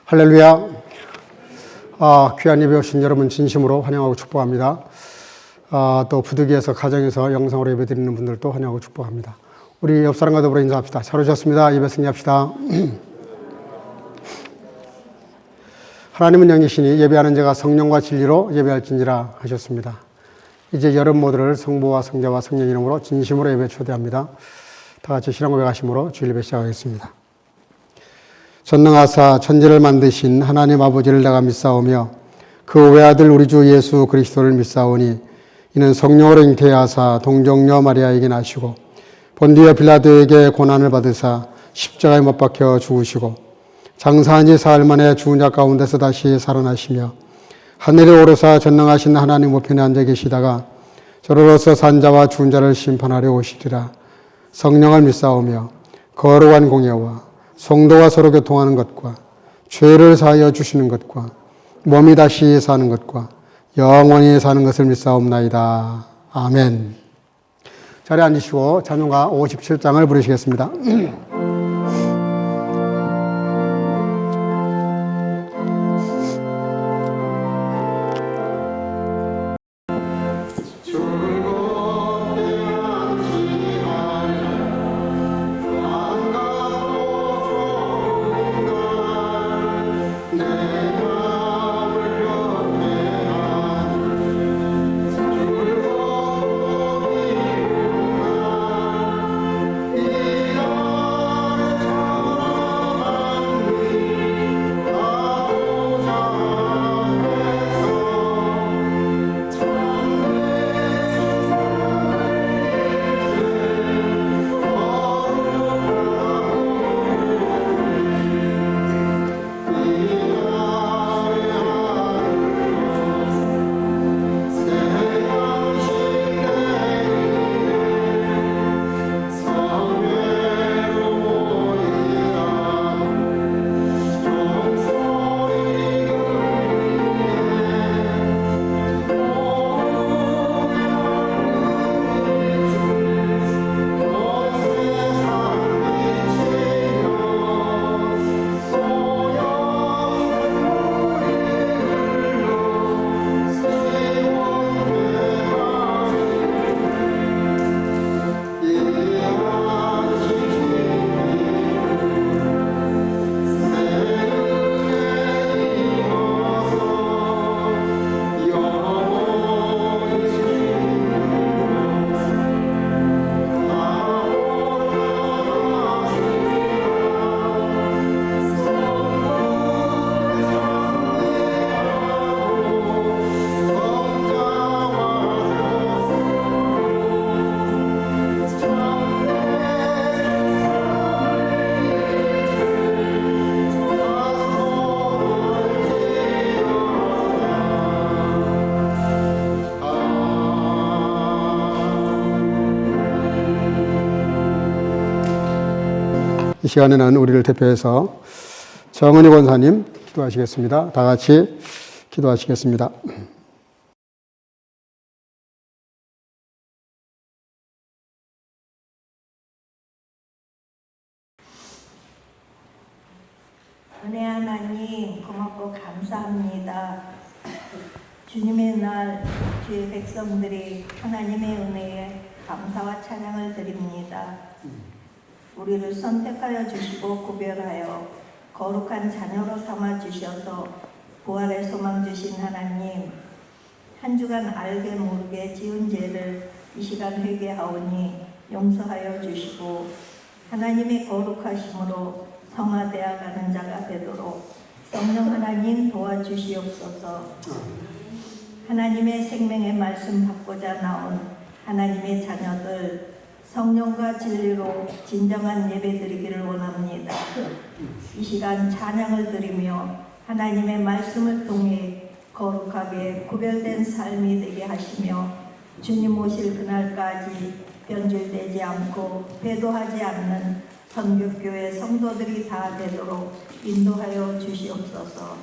할렐루야. 귀한 예배 오신 여러분 진심으로 환영하고 축복합니다. 또 부득이해서 가정에서 영상으로 예배 드리는 분들도 환영하고 축복합니다. 우리 옆 사람과 더불어 인사합시다. 잘 오셨습니다. 예배 승리합시다. 하나님은 영이시니 예배하는 자가 성령과 진리로 예배할진지라 하셨습니다. 이제 여러분 모두를 성부와 성자와 성령 이름으로 진심으로 예배 초대합니다. 다 같이 신앙 고백하심으로 주일 예배 시작하겠습니다. 전능하사 천지를 만드신 하나님 아버지를 내가 믿사오며 그 외아들 우리 주 예수 그리스도를 믿사오니 이는 성령으로 잉태하사 동정녀 마리아에게 나시고 본디오 빌라도에게 고난을 받으사 십자가에 못 박혀 죽으시고 장사한 지 사흘 만에 죽은 자 가운데서 다시 살아나시며 하늘에 오르사 전능하신 하나님 우편에 앉아 계시다가 저로로서 산 자와 죽은 자를 심판하려 오시리라. 성령을 믿사오며 거룩한 공예와 성도가 서로 교통하는 것과 죄를 사하여 주시는 것과 몸이 다시 사는 것과 영원히 사는 것을 믿사옵나이다. 아멘. 자리에 앉으시고 찬송가 57장을 부르시겠습니다. 이 시간에는 우리를 대표해서 정은희 권사님 기도하시겠습니다. 다 같이 기도하시겠습니다. 은혜 하나님 고맙고 감사합니다. 주님의 날 주의 백성들이 하나님의 은혜에 감사와 찬양을 드립니다. 우리를 선택하여 주시고 구별하여 거룩한 자녀로 삼아 주셔서 부활의 소망 주신 하나님, 한 주간 알게 모르게 지은 죄를 이 시간 회개하오니 용서하여 주시고 하나님의 거룩하심으로 성화되어 가는 자가 되도록 성령 하나님 도와주시옵소서. 하나님의 생명의 말씀 받고자 나온 하나님의 자녀들 성령과 진리로 진정한 예배 드리기를 원합니다. 이 시간 찬양을 드리며 하나님의 말씀을 통해 거룩하게 구별된 삶이 되게 하시며 주님 오실 그날까지 변질되지 않고 배도하지 않는 선교교회 성도들이 다 되도록 인도하여 주시옵소서.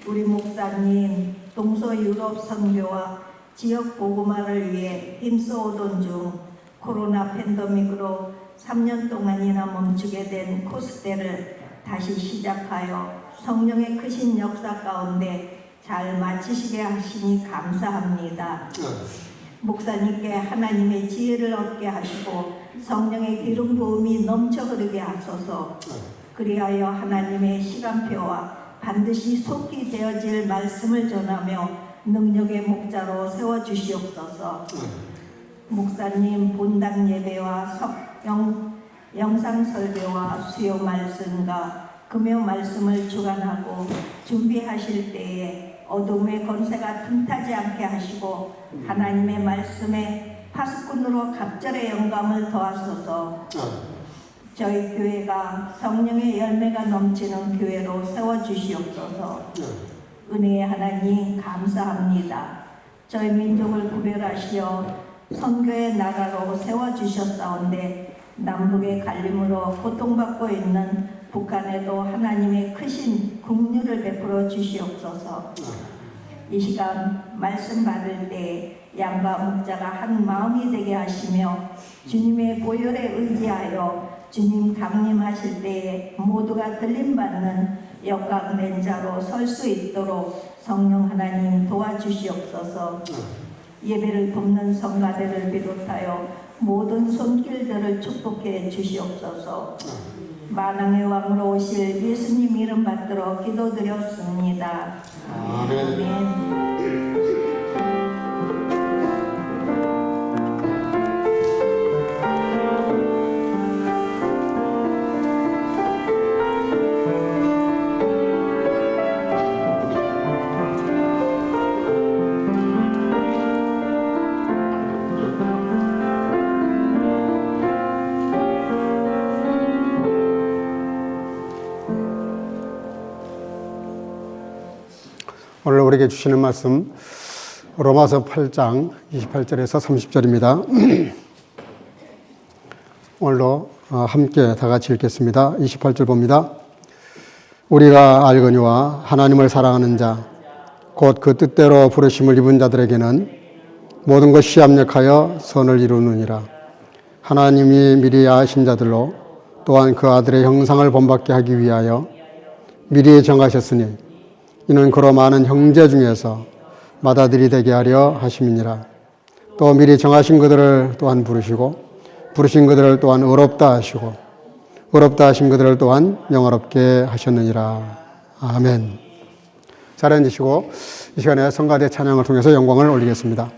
우리 목사님 동서 유럽 선교와 지역 복음화를 위해 힘써오던 중 코로나 팬데믹으로 3년 동안이나 멈추게 된 코스대를 다시 시작하여 성령의 크신 역사 가운데 잘 마치시게 하시니 감사합니다. 목사님께 하나님의 지혜를 얻게 하시고 성령의 기름 부음이 넘쳐 흐르게 하소서. 그리하여 하나님의 시간표와 반드시 속히 되어질 말씀을 전하며 능력의 목자로 세워주시옵소서. 목사님 본당 예배와 영상 설교와 수요 말씀과 금요 말씀을 주관하고 준비하실 때에 어둠의 권세가 틈타지 않게 하시고 하나님의 말씀에 파수꾼으로 갑절의 영감을 더하소서. 저희 교회가 성령의 열매가 넘치는 교회로 세워주시옵소서. 은혜의 하나님 감사합니다. 저희 민족을 구별하시어 선교의 나라로 세워주셨사온데 남북의 갈림으로 고통받고 있는 북한에도 하나님의 크신 긍휼을 베풀어 주시옵소서. 이 시간 말씀 받을 때 양과 목자가 한 마음이 되게 하시며 주님의 보혈에 의지하여 주님 강림하실 때에 모두가 들림받는 역강된 자로 설 수 있도록 성령 하나님 도와주시옵소서. 예배를 돕는 성가대를 비롯하여 모든 손길들을 축복해 주시옵소서. 만왕의 왕으로 오실 예수님 이름 받들어 기도드렸습니다. 아멘. 오늘 우리에게 주시는 말씀 로마서 8장 28절에서 30절입니다. 오늘도 함께 다 같이 읽겠습니다. 28절 봅니다. 우리가 알거니와 하나님을 사랑하는 자 곧 그 뜻대로 부르심을 입은 자들에게는 모든 것이 합력하여 선을 이루느니라. 하나님이 미리 아신 자들로 또한 그 아들의 형상을 본받게 하기 위하여 미리 정하셨으니 이는 그로 많은 형제 중에서 맏아들이 되게 하려 하심이니라. 또 미리 정하신 그들을 또한 부르시고 부르신 그들을 또한 의롭다 하시고 의롭다 하신 그들을 또한 영화롭게 하셨느니라. 아멘. 잘 앉으시고 이 시간에 성가대 찬양을 통해서 영광을 올리겠습니다.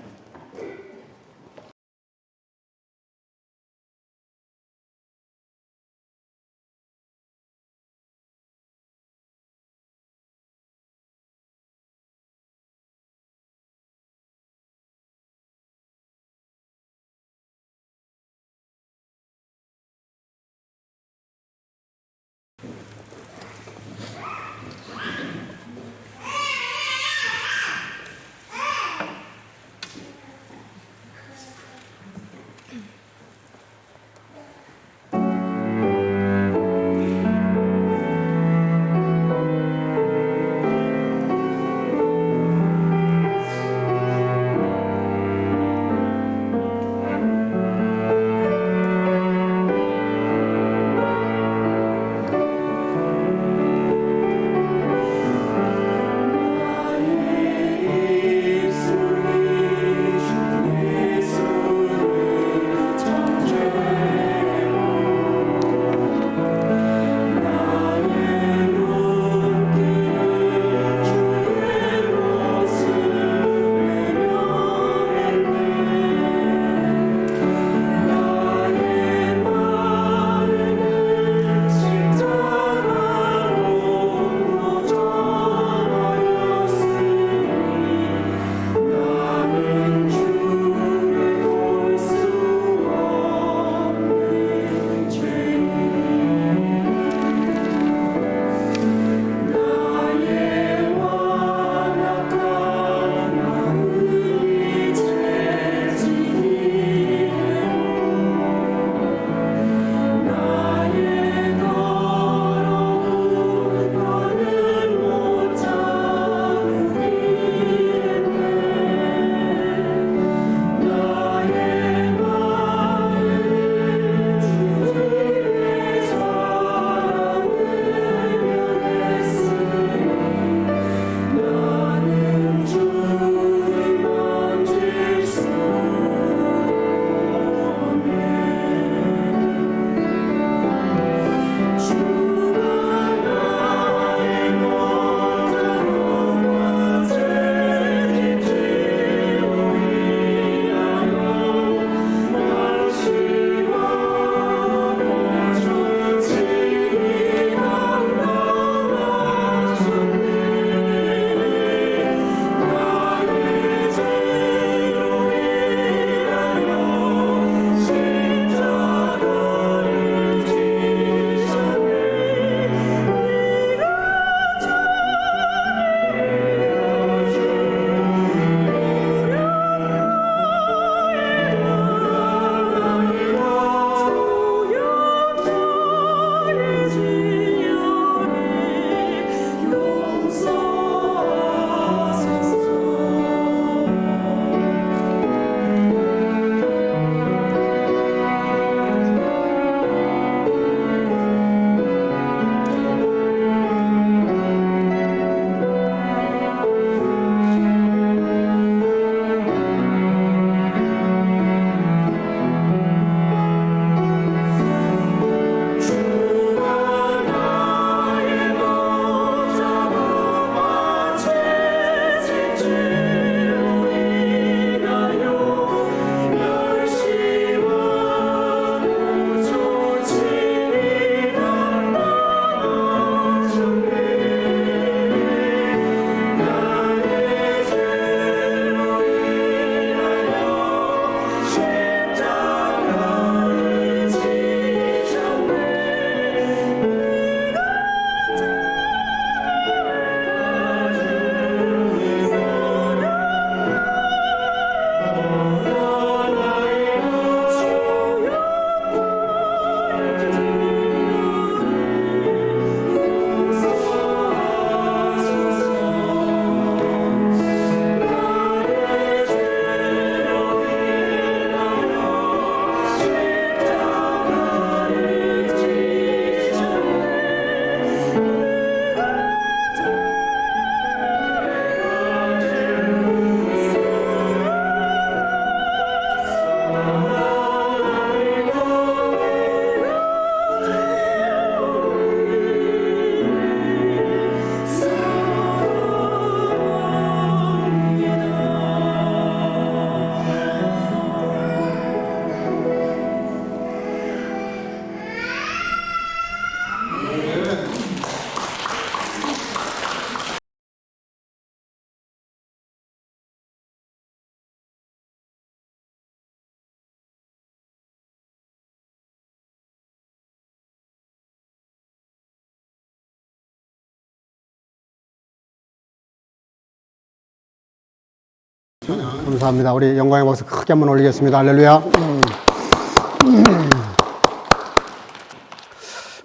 감사합니다. 우리 영광의 박수 크게 한번 올리겠습니다. 할렐루야.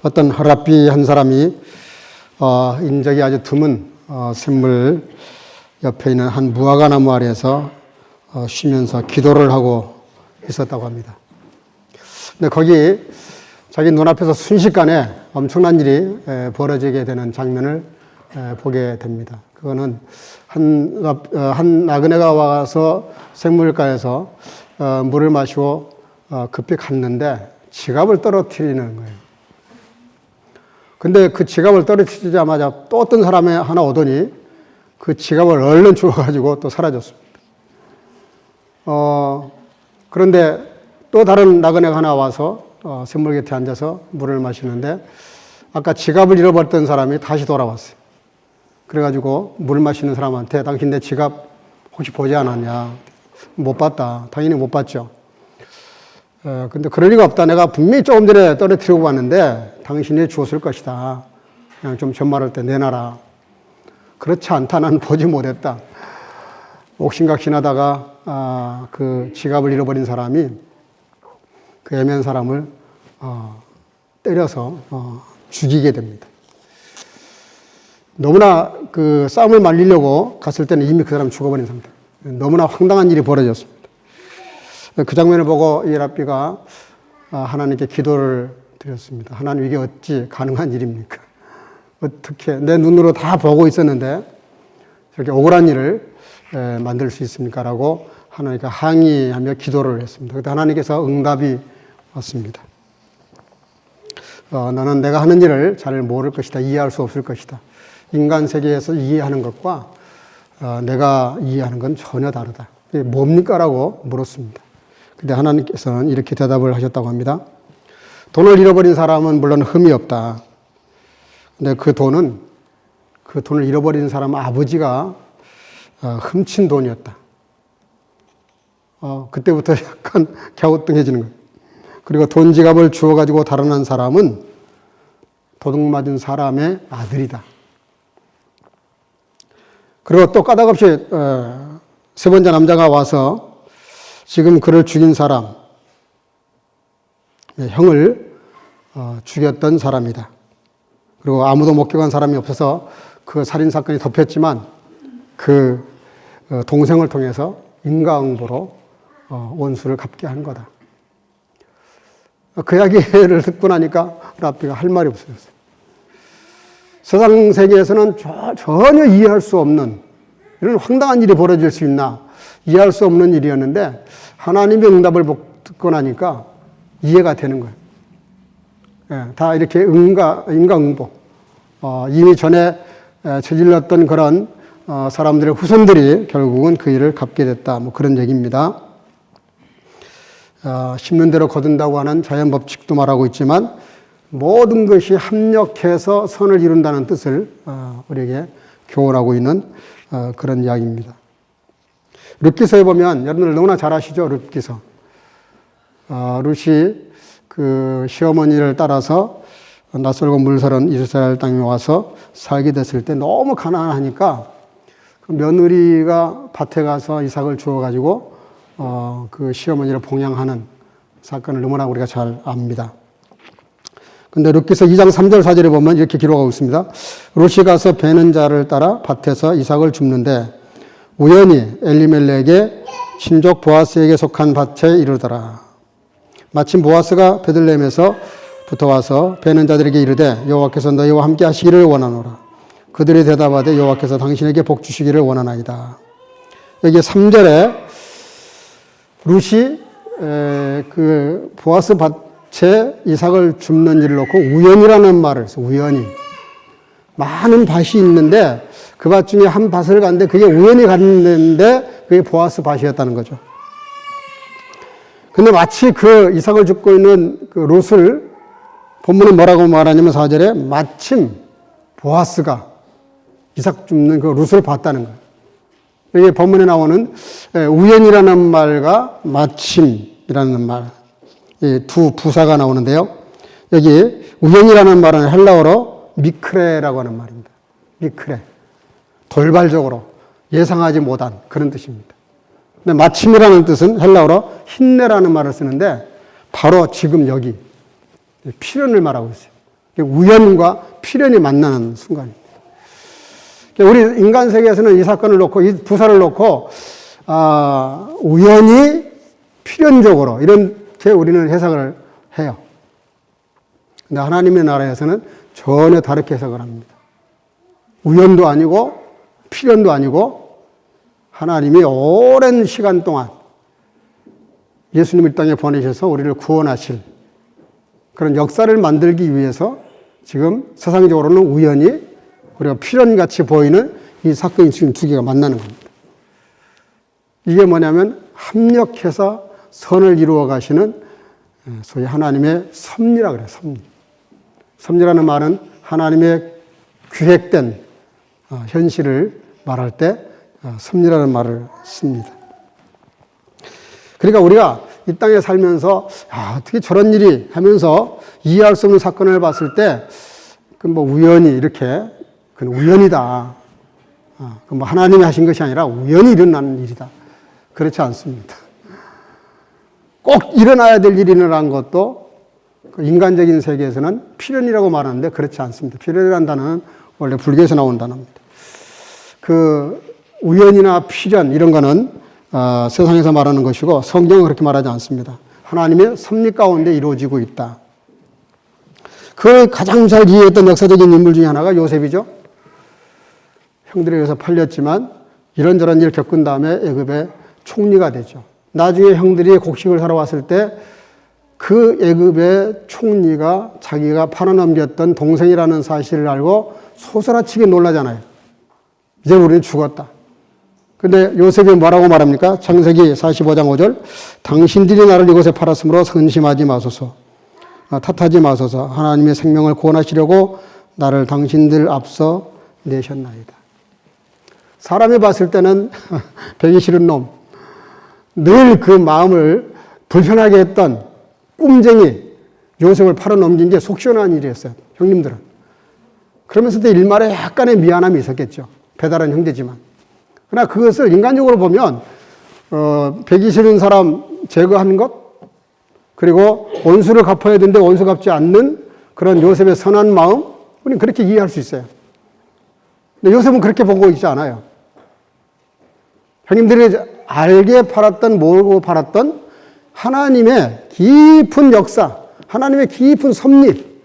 어떤 랍비 한 사람이 인적이 아주 드문 샘물 옆에 있는 한 무화과 나무 아래에서 쉬면서 기도를 하고 있었다고 합니다. 근데 거기 자기 눈앞에서 순식간에 엄청난 일이 벌어지게 되는 장면을 보게 됩니다. 그거는 한 나그네가 와서 생물가에서 물을 마시고 급히 갔는데 지갑을 떨어뜨리는 거예요. 근데 그 지갑을 떨어뜨리자마자 또 어떤 사람이 하나 오더니 그 지갑을 얼른 주워가지고 또 사라졌습니다. 그런데 또 다른 나그네가 하나 와서 샘물 곁에 앉아서 물을 마시는데 아까 지갑을 잃어버렸던 사람이 다시 돌아왔어요. 그래가지고 물 마시는 사람한테 당신 내 지갑 혹시 보지 않았냐? 못 봤다. 당연히 못 봤죠. 근데 그럴 리가 없다. 내가 분명히 조금 전에 떨어뜨리고 왔는데 당신이 주었을 것이다. 그냥 좀 전말할 때 내놔라. 그렇지 않다. 나는 보지 못했다. 옥신각신하다가 그 지갑을 잃어버린 사람이 그 애매한 사람을 때려서 죽이게 됩니다. 너무나 그 싸움을 말리려고 갔을 때는 이미 그 사람 죽어버린 상태. 너무나 황당한 일이 벌어졌습니다. 그 장면을 보고 이 랍비가 하나님께 기도를 드렸습니다. 하나님, 이게 어찌 가능한 일입니까? 어떻게 내 눈으로 다 보고 있었는데 저렇게 억울한 일을 만들 수 있습니까? 라고 하나님께 항의하며 기도를 했습니다. 그때 하나님께서 응답이 왔습니다. 너는 내가 하는 일을 잘 모를 것이다. 이해할 수 없을 것이다. 인간 세계에서 이해하는 것과 내가 이해하는 건 전혀 다르다. 이게 뭡니까? 라고 물었습니다. 근데 하나님께서는 이렇게 대답을 하셨다고 합니다. 돈을 잃어버린 사람은 물론 흠이 없다. 근데 그 돈을 잃어버린 사람 아버지가 훔친 돈이었다. 그때부터 약간 갸우뚱해지는 거예요. 그리고 돈 지갑을 주워가지고 달아난 사람은 도둑맞은 사람의 아들이다. 그리고 또 까닭없이 세 번째 남자가 와서 지금 그를 죽인 사람, 형을 죽였던 사람이다. 그리고 아무도 목격한 사람이 없어서 그 살인사건이 덮였지만 그 동생을 통해서 인과응보로 원수를 갚게 한 거다. 그 이야기를 듣고 나니까 랍비가 할 말이 없어졌어요. 세상 세계에서는 전혀 이해할 수 없는 이런 황당한 일이 벌어질 수 있나 이해할 수 없는 일이었는데 하나님의 응답을 듣고 나니까 이해가 되는 거예요. 다 이렇게 인과응보, 이미 전에 저질렀던 그런 사람들의 후손들이 결국은 그 일을 갚게 됐다. 뭐 그런 얘기입니다. 심는 대로 거둔다고 하는 자연 법칙도 말하고 있지만 모든 것이 합력해서 선을 이룬다는 뜻을 우리에게 교훈하고 있는 그런 이야기입니다. 룻기서에 보면 여러분들 너무나 잘 아시죠? 룻기서. 룻이 그 시어머니를 따라서 낯설고 물서른 이스라엘 땅에 와서 살게 됐을 때 너무 가난하니까 그 며느리가 밭에 가서 이삭을 주워가지고 그 시어머니를 봉양하는 사건을 너무나 우리가 잘 압니다. 근데 룻기서 2장 3절 4절에 보면 이렇게 기록하고 있습니다. 룻이 가서 베는 자를 따라 밭에서 이삭을 줍는데 우연히 엘리멜렉의 친족 보아스에게 속한 밭에 이르더라. 마침 보아스가 베들레헴에서 붙어와서 베는 자들에게 이르되 여호와께서 너희와 함께 하시기를 원하노라. 그들이 대답하되 여호와께서 당신에게 복 주시기를 원하나이다. 여기 3절에 룻이 그 보아스 밭에 이삭을 줍는 일을 놓고 우연이라는 말을 써요. 우연히. 많은 밭이 있는데 그 밭 중에 한 밭을 갔는데 그게 우연히 갔는데 그게 보아스 밭이었다는 거죠. 근데 마치 그 이삭을 줍고 있는 그 룻을 본문은 뭐라고 말하냐면 4절에 마침 보아스가 이삭 줍는 그 룻을 봤다는 거예요. 이게 본문에 나오는 우연이라는 말과 마침이라는 말, 이 두 부사가 나오는데요. 여기 우연이라는 말은 헬라어로 미크레라고 하는 말입니다. 미크레. 돌발적으로 예상하지 못한 그런 뜻입니다. 근데 마침이라는 뜻은 헬라어로 힘내라는 말을 쓰는데 바로 지금 여기 필연을 말하고 있어요. 우연과 필연이 만나는 순간입니다. 우리 인간 세계에서는 이 사건을 놓고, 이 부사를 놓고, 우연히 필연적으로 이렇게 우리는 해석을 해요. 근데 하나님의 나라에서는 전혀 다르게 해석을 합니다. 우연도 아니고, 필연도 아니고, 하나님이 오랜 시간 동안 예수님을 이 땅에 보내셔서 우리를 구원하실 그런 역사를 만들기 위해서 지금 세상적으로는 우연히 우리가 필연같이 보이는 이 사건이 지금 두 개가 만나는 겁니다. 이게 뭐냐면 합력해서 선을 이루어 가시는 소위 하나님의 섭리라 그래요. 섭리. 섭리라는 말은 하나님의 기획된 현실을 말할 때 섭리라는 말을 씁니다. 그러니까 우리가 이 땅에 살면서 어떻게 저런 일이 하면서 이해할 수 없는 사건을 봤을 때 그 뭐 우연히 이렇게 그건 우연이다. 그 뭐 하나님이 하신 것이 아니라 우연히 일어나는 일이다. 그렇지 않습니다. 꼭 일어나야 될 일이 일어난 것도 그 인간적인 세계에서는 필연이라고 말하는데 그렇지 않습니다. 필연이라는 단어는 원래 불교에서 나온 단어입니다. 그 우연이나 필연 이런 거는 세상에서 말하는 것이고 성경은 그렇게 말하지 않습니다. 하나님의 섭리 가운데 이루어지고 있다. 그걸 가장 잘 이해했던 역사적인 인물 중에 하나가 요셉이죠. 형들에 의해서 팔렸지만 이런저런 일을 겪은 다음에 애굽의 총리가 되죠. 나중에 형들이 곡식을 사러 왔을 때 그 애굽의 총리가 자기가 팔아넘겼던 동생이라는 사실을 알고 소스라치게 놀라잖아요. 이제 우리는 죽었다. 근데 요셉이 뭐라고 말합니까? 창세기 45장 5절 당신들이 나를 이곳에 팔았으므로 근심하지 마소서. 탓하지 마소서. 하나님의 생명을 구원하시려고 나를 당신들 앞서 내셨나이다. 사람이 봤을 때는 배기 싫은 놈, 늘 그 마음을 불편하게 했던 꼼쟁이 요셉을 팔아넘긴 게 속 시원한 일이었어요. 형님들은. 그러면서도 일말에 약간의 미안함이 있었겠죠. 배달한 형제지만. 그러나 그것을 인간적으로 보면 배기 싫은 사람 제거하는 것, 그리고 원수를 갚아야 되는데 원수 갚지 않는 그런 요셉의 선한 마음, 우리는 그렇게 이해할 수 있어요. 근데 요셉은 그렇게 보고 있지 않아요. 형님들이 알게 팔았던, 모르고 팔았던 하나님의 깊은 역사, 하나님의 깊은 섭리,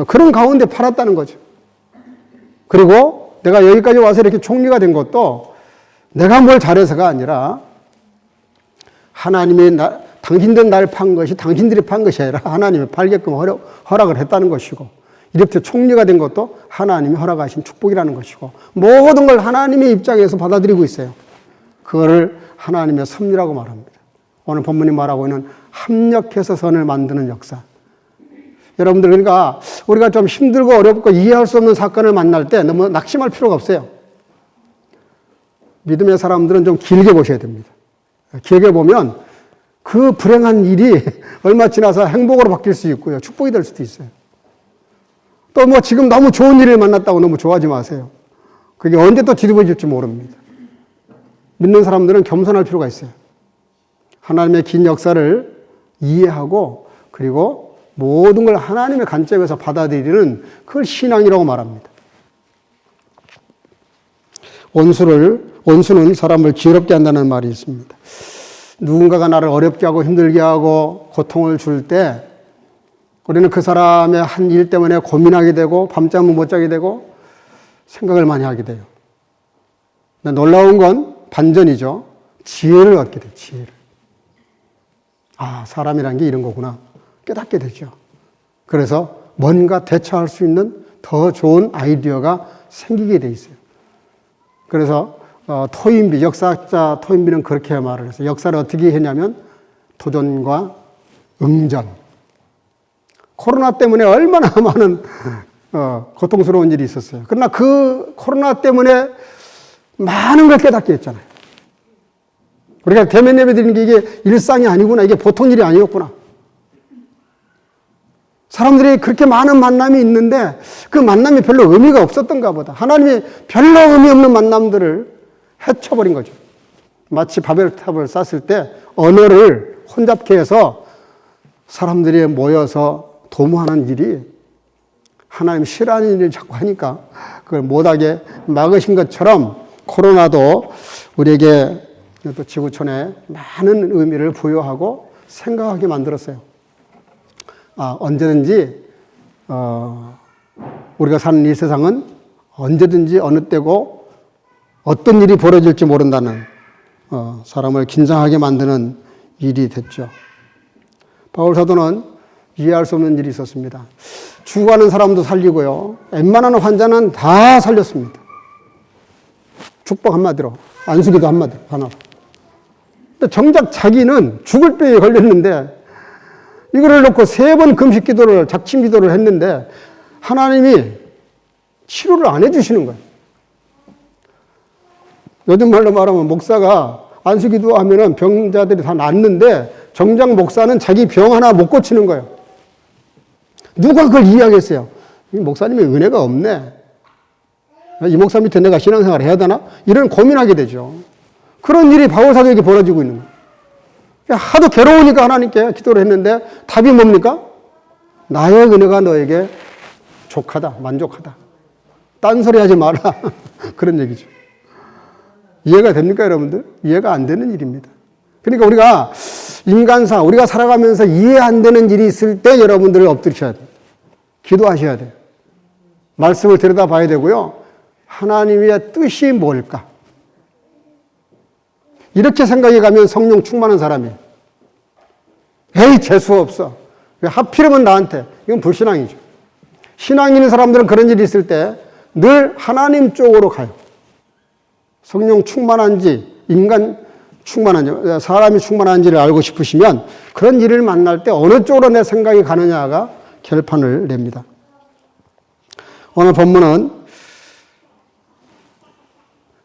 그런 가운데 팔았다는 거죠. 그리고 내가 여기까지 와서 이렇게 총리가 된 것도 내가 뭘 잘해서가 아니라 하나님이 당신들 날 판 것이 당신들이 판 것이 아니라 하나님이 팔게끔 허락을 했다는 것이고, 이렇게 총리가 된 것도 하나님이 허락하신 축복이라는 것이고, 모든 걸 하나님의 입장에서 받아들이고 있어요. 그거를 하나님의 섭리라고 말합니다. 오늘 본문이 말하고 있는 합력해서 선을 만드는 역사. 여러분들, 그러니까 우리가 좀 힘들고 어렵고 이해할 수 없는 사건을 만날 때 너무 낙심할 필요가 없어요. 믿음의 사람들은 좀 길게 보셔야 됩니다. 길게 보면 그 불행한 일이 얼마 지나서 행복으로 바뀔 수 있고요. 축복이 될 수도 있어요. 또 뭐 지금 너무 좋은 일을 만났다고 너무 좋아하지 마세요. 그게 언제 또 뒤집어질지 모릅니다. 믿는 사람들은 겸손할 필요가 있어요. 하나님의 긴 역사를 이해하고 그리고 모든 걸 하나님의 관점에서 받아들이는 그걸 신앙이라고 말합니다. 원수는 사람을 지혜롭게 한다는 말이 있습니다. 누군가가 나를 어렵게 하고 힘들게 하고 고통을 줄 때 우리는 그 사람의 한 일 때문에 고민하게 되고 밤잠을 못 자게 되고 생각을 많이 하게 돼요. 근데 놀라운 건 반전이죠. 지혜를 얻게 돼요. 지혜를. 사람이란 게 이런 거구나 깨닫게 되죠. 그래서 뭔가 대처할 수 있는 더 좋은 아이디어가 생기게 돼 있어요. 그래서 토인비, 역사학자 토인비는 그렇게 말을 했어요. 역사를 어떻게 했냐면 도전과 응전. 코로나 때문에 얼마나 많은 고통스러운 일이 있었어요. 그러나 그 코로나 때문에 많은 걸 깨닫게 했잖아요. 우리가 대면 예배 드리는 게 이게 일상이 아니구나. 이게 보통 일이 아니었구나. 사람들이 그렇게 많은 만남이 있는데 그 만남이 별로 의미가 없었던가 보다. 하나님이 별로 의미 없는 만남들을 해쳐버린 거죠. 마치 바벨탑을 쌌을 때 언어를 혼잡케 해서 사람들이 모여서 도모하는 일이 하나님 싫어하는 일을 자꾸 하니까 그걸 못하게 막으신 것처럼 코로나도 우리에게 또 지구촌에 많은 의미를 부여하고 생각하게 만들었어요. 언제든지 우리가 사는 이 세상은 언제든지 어느 때고 어떤 일이 벌어질지 모른다는 사람을 긴장하게 만드는 일이 됐죠. 바울 사도는 이해할 수 없는 일이 있었습니다. 죽어가는 사람도 살리고요. 웬만한 환자는 다 살렸습니다. 축복 한마디로, 안수기도 한마디로, 하나로. 근데 정작 자기는 죽을 병에 걸렸는데 이거를 놓고 3번 금식 기도를, 작심 기도를 했는데 하나님이 치료를 안 해주시는 거예요. 요즘 말로 말하면 목사가 안수 기도하면 병자들이 다 낫는데 정작 목사는 자기 병 하나 못 고치는 거예요. 누가 그걸 이해하겠어요? 이 목사님의 은혜가 없네. 이 목사 밑에 내가 신앙생활을 해야 되나? 이런 고민하게 되죠. 그런 일이 바울 사도에게 벌어지고 있는 거예요. 하도 괴로우니까 하나님께 기도를 했는데 답이 뭡니까? 나의 은혜가 너에게 족하다, 만족하다. 딴소리 하지 마라. 그런 얘기죠. 이해가 됩니까, 여러분들? 이해가 안 되는 일입니다. 그러니까 우리가 인간사, 우리가 살아가면서 이해 안 되는 일이 있을 때 여러분들을 엎드리셔야 돼요. 기도하셔야 돼요. 말씀을 들여다봐야 되고요. 하나님의 뜻이 뭘까? 이렇게 생각해 가면 성령 충만한 사람이에요. 에이, 재수 없어. 왜 하필이면 나한테? 이건 불신앙이죠. 신앙 있는 사람들은 그런 일이 있을 때 늘 하나님 쪽으로 가요. 성령 충만한지, 인간 충만한지, 사람이 충만한지를 알고 싶으시면 그런 일을 만날 때 어느 쪽으로 내 생각이 가느냐가 결판을 냅니다. 오늘 본문은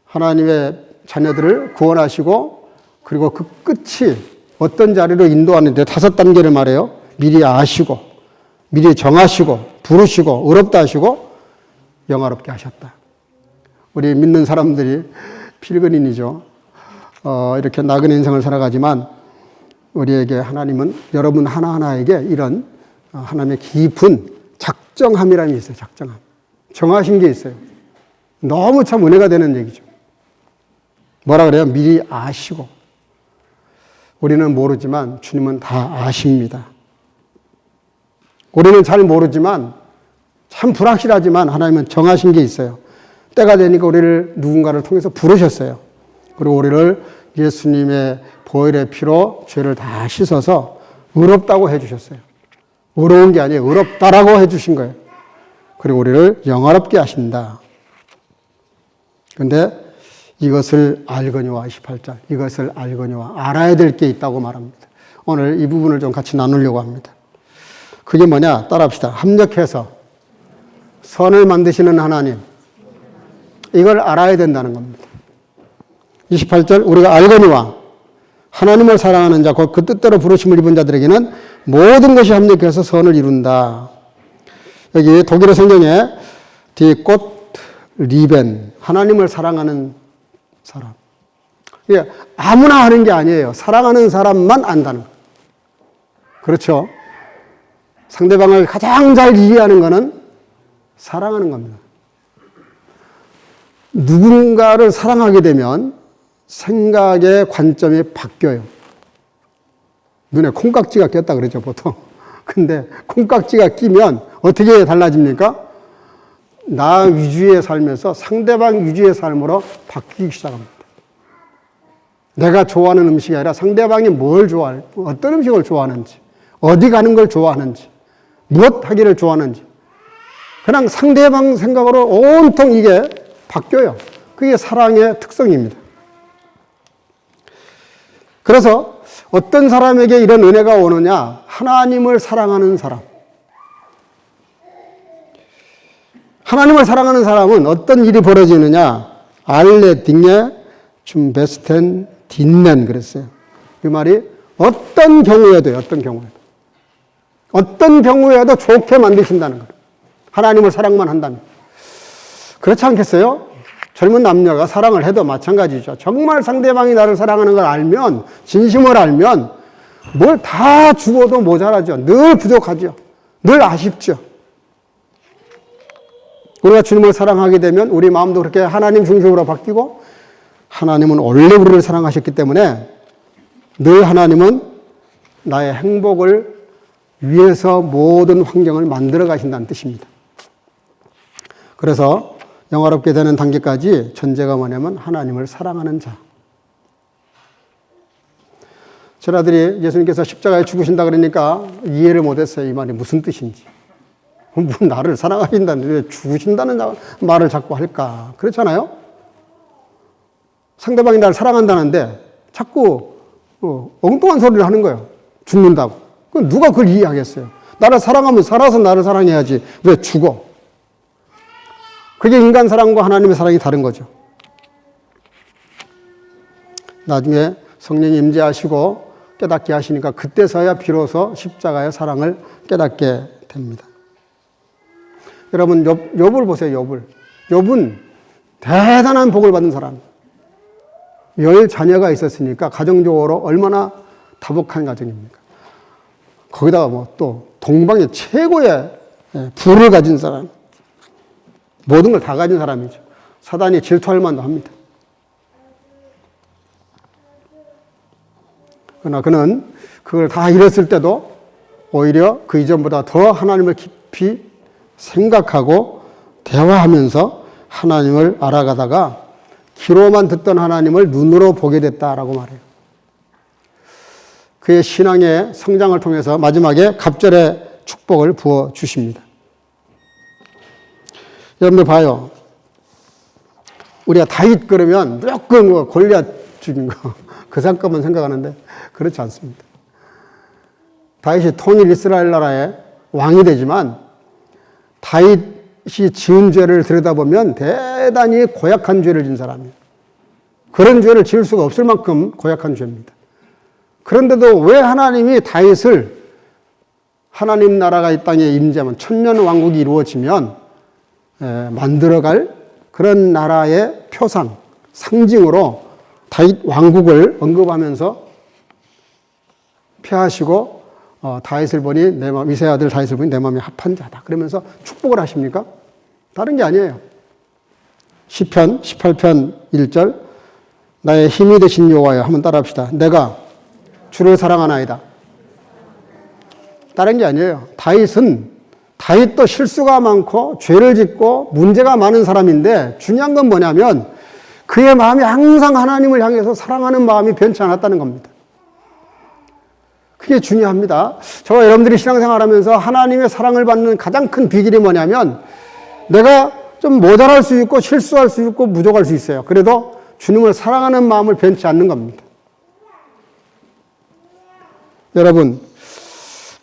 하나님의 자녀들을 구원하시고 그리고 그 끝이 어떤 자리로 인도하는데 5단계를 말해요. 미리 아시고, 미리 정하시고, 부르시고, 의롭다 하시고, 영화롭게 하셨다. 우리 믿는 사람들이 필근인이죠. 이렇게 나그네 인생을 살아가지만 우리에게 하나님은 여러분 하나하나에게 이런 하나님의 깊은 작정함이라는 게 있어요. 작정함. 정하신 게 있어요. 너무 참 은혜가 되는 얘기죠. 뭐라 그래요? 미리 아시고. 우리는 모르지만 주님은 다 아십니다. 우리는 잘 모르지만 참 불확실하지만 하나님은 정하신 게 있어요. 때가 되니까 우리를 누군가를 통해서 부르셨어요. 그리고 우리를 예수님의 보혈의 피로 죄를 다 씻어서 의롭다고 해주셨어요. 의로운 게 아니에요. 의롭다라고 해주신 거예요. 그리고 우리를 영화롭게 하신다. 그런데 이것을 알거니와 28절 이것을 알거니와 알아야 될 게 있다고 말합니다. 오늘 이 부분을 좀 같이 나누려고 합니다. 그게 뭐냐? 따라합시다. 합력해서 선을 만드시는 하나님, 이걸 알아야 된다는 겁니다. 28절 우리가 알거니와 하나님을 사랑하는 자 곧 그 뜻대로 부르심을 입은 자들에게는 모든 것이 합력해서 선을 이룬다. 여기 독일어 성경에 디꽃 리벤 하나님을 사랑하는 사람. 이게 아무나 하는 게 아니에요. 사랑하는 사람만 안다는 거예요. 그렇죠? 상대방을 가장 잘 이해하는 것은 사랑하는 겁니다. 누군가를 사랑하게 되면 생각의 관점이 바뀌어요. 눈에 콩깍지가 꼈다 그러죠, 보통. 근데 콩깍지가 끼면 어떻게 달라집니까? 나 위주의 삶에서 상대방 위주의 삶으로 바뀌기 시작합니다. 내가 좋아하는 음식이 아니라 상대방이 뭘 좋아해, 어떤 음식을 좋아하는지, 어디 가는 걸 좋아하는지, 무엇 하기를 좋아하는지. 그냥 상대방 생각으로 온통 이게 바뀌어요. 그게 사랑의 특성입니다. 그래서 어떤 사람에게 이런 은혜가 오느냐? 하나님을 사랑하는 사람. 하나님을 사랑하는 사람은 어떤 일이 벌어지느냐? 알레 딩에 좀 베스텐 딘넨 그랬어요. 그 말이 어떤 경우에도 어떤 경우에도 좋게 만드신다는 거예요. 하나님을 사랑만 한다면. 그렇지 않겠어요? 젊은 남녀가 사랑을 해도 마찬가지죠. 정말 상대방이 나를 사랑하는 걸 알면, 진심을 알면 뭘 다 주어도 모자라죠. 늘 부족하죠. 늘 아쉽죠. 우리가 주님을 사랑하게 되면 우리 마음도 그렇게 하나님 중심으로 바뀌고, 하나님은 원래 우리를 사랑하셨기 때문에 늘 하나님은 나의 행복을 위해서 모든 환경을 만들어 가신다는 뜻입니다. 그래서 영화롭게 되는 단계까지 전제가 뭐냐면 하나님을 사랑하는 자. 저라들이 예수님께서 십자가에 죽으신다 그러니까 이해를 못했어요. 이 말이 무슨 뜻인지. 나를 사랑하신다는데 왜 죽으신다는 말을 자꾸 할까? 그렇잖아요? 상대방이 나를 사랑한다는데 자꾸 엉뚱한 소리를 하는 거예요. 죽는다고. 그럼 누가 그걸 이해하겠어요? 나를 사랑하면 살아서 나를 사랑해야지. 왜 죽어? 그게 인간 사랑과 하나님의 사랑이 다른 거죠. 나중에 성령이 임재하시고 깨닫게 하시니까 그때서야 비로소 십자가의 사랑을 깨닫게 됩니다. 여러분, 욥을 보세요, 욥을. 욥은 대단한 복을 받은 사람. 10 자녀가 있었으니까 가정적으로 얼마나 다복한 가정입니까? 거기다가 뭐 또 동방의 최고의 부를 가진 사람. 모든 걸 다 가진 사람이죠. 사단이 질투할 만도 합니다. 그러나 그는 그걸 다 잃었을 때도 오히려 그 이전보다 더 하나님을 깊이 생각하고 대화하면서 하나님을 알아가다가 귀로만 듣던 하나님을 눈으로 보게 됐다라고 말해요. 그의 신앙의 성장을 통해서 마지막에 갑절의 축복을 부어 주십니다. 여러분들 봐요. 우리가 다윗 그러면 무조건 골리앗 죽인 거 그 잠깐만 생각하는데 그렇지 않습니다. 다윗이 통일 이스라엘 나라의 왕이 되지만 다윗이 지은 죄를 들여다보면 대단히 고약한 죄를 지은 사람이에요. 그런 죄를 지을 수가 없을 만큼 고약한 죄입니다. 그런데도 왜 하나님이 다윗을 하나님 나라가 이 땅에 임재하면 천년 왕국이 이루어지면 만들어갈 그런 나라의 표상, 상징으로 다윗 왕국을 언급하면서 폐하시고 다윗을 보니 내 마음, 이세 아들 다윗을 보니 내 마음이 합한 자다. 그러면서 축복을 하십니까? 다른 게 아니에요. 시편 18편 1절 나의 힘이 되신 여호와여 한번 따라합시다. 내가 주를 사랑하나이다. 다른 게 아니에요. 다윗도 실수가 많고 죄를 짓고 문제가 많은 사람인데 중요한 건 뭐냐면 그의 마음이 항상 하나님을 향해서 사랑하는 마음이 변치 않았다는 겁니다. 그게 중요합니다. 저와 여러분들이 신앙생활하면서 하나님의 사랑을 받는 가장 큰 비결이 뭐냐면 내가 좀 모자랄 수 있고 실수할 수 있고 부족할 수 있어요. 그래도 주님을 사랑하는 마음을 변치 않는 겁니다. 여러분,